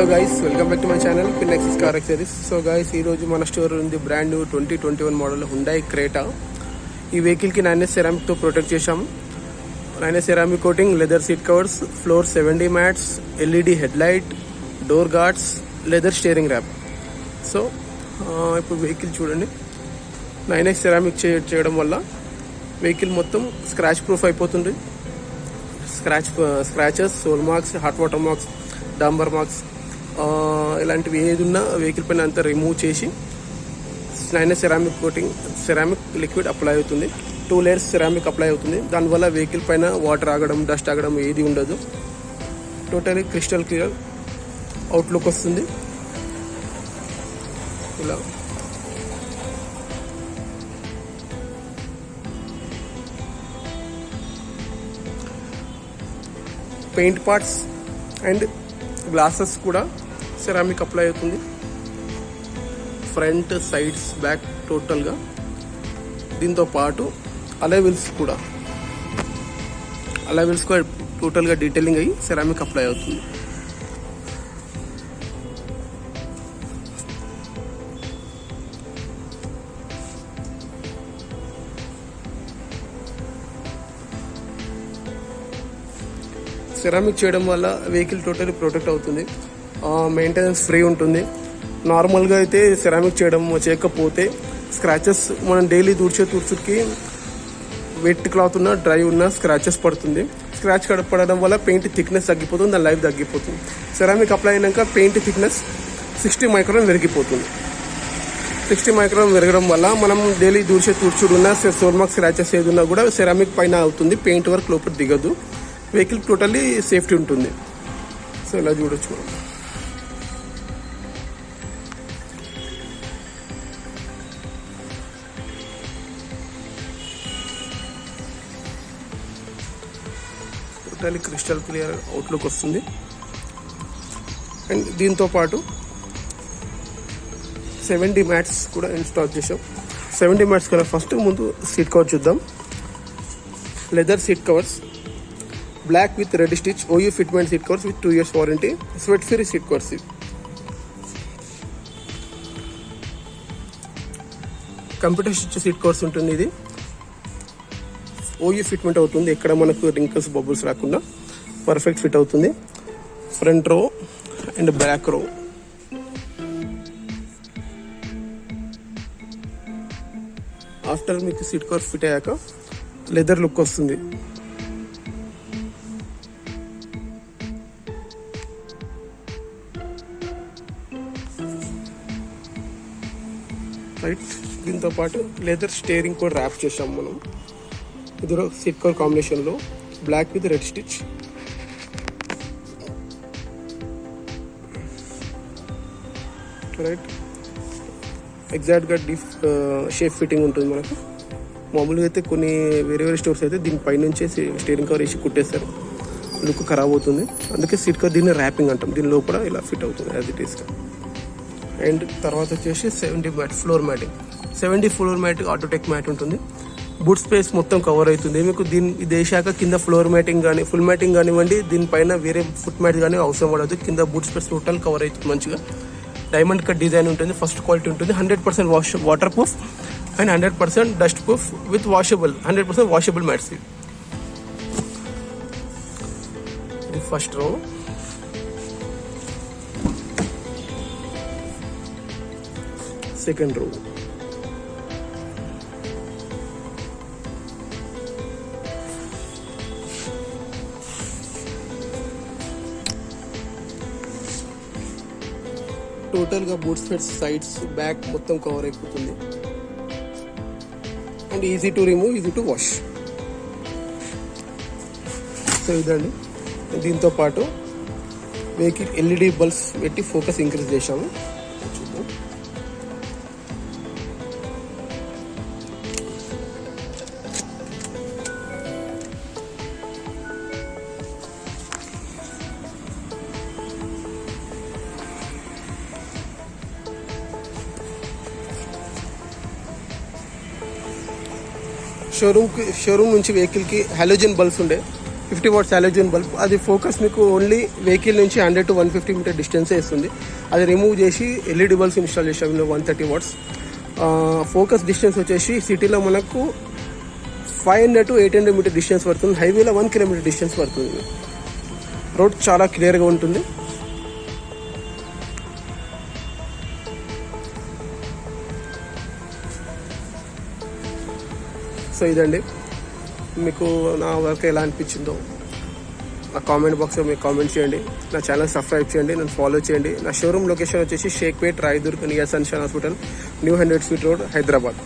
guys, welcome back to my channel Pinexus Car Accessories. So guys, ఈ రోజు మన store ఉంది brand new 2021 model Hyundai Creta. ఈ vehicle కి 9S సెరామిక్ తో ప్రొటెక్ట్ చేశాం. 9S ceramic coating, leather seat covers, floor 70 mats, LED head light, door guards, leather steering wrap. So ఇప్పుడు vehicle చూడండి. 9S సెరామిక్ చేయడం వల్ల వెహికల్ మొత్తం స్క్రాచ్ ప్రూఫ్ అయిపోతుంది. Scratches, sole marks, hot water marks, డాంబర్ marks ఇలాంటివి ఏది ఉన్నా వెహికల్ పైన అంతా రిమూవ్ చేసి 9S ceramic coating, ceramic liquid apply అవుతుంది. 2 లేయర్స్ సెరామిక్ అప్లై అవుతుంది. దానివల్ల వెహికల్ పైన వాటర్ ఆగడం, డస్ట్ ఆగడం ఏది ఉండదు. టోటలీ క్రిస్టల్ క్లియర్ అవుట్లుక్ వస్తుంది. ఇలా పెయింట్ పార్ట్స్ అండ్ గ్లాసెస్ కూడా సెరామిక్ అప్లై అవుతుంది. ఫ్రంట్, సైడ్స్, బ్యాక్ టోటల్గా. దీంతో పాటు అలైవిల్స్ కూడా టోటల్గా డీటెయిలింగ్ అయ్యి సెరామిక్ అప్లై అవుతుంది. సెరామిక్ చేయడం వల్ల వెహికల్ టోటలీ ప్రొటెక్ట్ అవుతుంది. మెయింటెనెన్స్ ఫ్రీ ఉంటుంది. నార్మల్గా అయితే సెరామిక్ చేయకపోతే స్క్రాచెస్ మనం డైలీ తుడుచుకి వెట్ క్లాత్ ఉన్న, డ్రై ఉన్న స్క్రాచెస్ పడుతుంది. స్క్రాచ్ పడడం వల్ల పెయింట్ థిక్నెస్ తగ్గిపోతుంది, దాని లైఫ్ తగ్గిపోతుంది. సెరామిక్ అప్లై అయినాక పెయింట్ థిక్నెస్ 60 మైక్రాన్ విరిగిపోతుంది. 60 మైక్రాన్ విరగడం వల్ల మనం డైలీ తుడుచుడున్న సోల్ మార్క్ స్క్రాచెస్ ఏది ఉన్నా కూడా సెరామిక్ పైన అవుతుంది. పెయింట్ వర్క్ లోపల దిగదు. వెహికల్ టోటల్లీ సేఫ్టీ ఉంటుంది. సో ఇలా చూడొచ్చు మనం. టోటల్లీ క్రిస్టల్ క్లియర్ అవుట్లుక్ వస్తుంది. అండ్ దీంతో పాటు 70 మ్యాట్స్ కూడా ఇన్స్టాల్ చేసాం. 70 మ్యాట్స్ కన్నా ఫస్ట్ ముందు సీట్ కవర్ చూద్దాం. Leather seat covers, black with red stitch, OU fitment seat covers with 2 years warranty, sweat free seat covers. Computer stitch seat covers ఉంటుంది. ఇది OU ఫిట్మెంట్ అవుతుంది. ఎక్కడ మనకు రింకిల్స్, బబుల్స్ రాకుండా పర్ఫెక్ట్ ఫిట్ అవుతుంది. Front row and back row. After మీకు seat cover fit అయ్యాక leather look వస్తుంది. రైట్. దీంతో పాటు లెదర్ స్టీరింగ్ కూడా ర్యాప్ చేసాం మనం. ఇందులో సీట్ కవర్ కాంబినేషన్లో black with red stitch. Right. ఎగ్జాక్ట్గా షేప్ ఫిట్టింగ్ ఉంటుంది మనకు. మామూలుగా అయితే కొన్ని వేరే స్టోర్స్ అయితే దీనిపై నుంచే స్టీరింగ్ కవర్ వేసి కుట్టేస్తారు. లుక్ ఖరాబ్ అవుతుంది. అందుకే సీట్ కవర్ దీన్ని ర్యాపింగ్ అంటాం. దీని లోపల ఇలా ఫిట్ అవుతుంది యాజ్ ఇట్ ఈస్గా. అండ్ తర్వాత వచ్చేసి 70 mat floor matting. 70 floor mat Autotech mat ఉంటుంది. బూట్ స్పేస్ మొత్తం కవర్ అవుతుంది. మీకు ఇది వేసాక కింద ఫ్లోర్ మ్యాటింగ్ కానీ ఫుల్ మ్యాటింగ్ కానివ్వండి, దీనిపైన వేరే ఫుట్ మ్యాట్ కానీ అవసరం పడదు. కింద బూట్ స్పేస్ టోటల్ కవర్ అవుతుంది మంచిగా. డైమండ్ కట్ డిజైన్ ఉంటుంది. ఫస్ట్ క్వాలిటీ ఉంటుంది. 100% water proof and 100% dust proof with washable, 100% washable mats. ఇది ఫస్ట్ రో. Second row. టోటల్గా బూట్ స్పేస్, సైడ్స్, బ్యాక్ మొత్తం కవర్ అయిపోతుంది. And easy to remove, easy to wash. So ఇదండి. దీంతో పాటు vehicle LED bulbs పెట్టి focus increase చేశాము. చూద్దాం. షోరూమ్ నుంచి వెహికల్కి హాలోజన్ బల్బ్స్ ఉండే, 50 వాట్స్ హాలోజన్ బల్బ్. అది ఫోకస్ మీకు ఓన్లీ వెహికల్ నుంచి 100 to 150 మీటర్ డిస్టెన్సే ఇస్తుంది. అది రిమూవ్ చేసి ఎల్ఈడి బల్బ్స్ ఇన్స్టాల్ చేసాం 130 వాట్స్. ఫోకస్ డిస్టెన్స్ వచ్చేసి సిటీలో మనకు 500 to 800 మీటర్ డిస్టెన్స్ పడుతుంది. హైవేలో 1 కిలోమీటర్ డిస్టెన్స్ పడుతుంది. రోడ్ చాలా క్లియర్గా ఉంటుంది. సో ఇదండి, మీకు నా వర్క్ ఎలా అనిపించిందో నా కామెంట్ బాక్స్లో మీకు కామెంట్ చేయండి. నా ఛానల్ సబ్స్క్రైబ్ చేయండి, నన్ను ఫాలో చేయండి. నా షోరూమ్ లొకేషన్ వచ్చేసి Shaikpet, Rayadurg, near sunshine hospital, new 100 feet road, Hyderabad.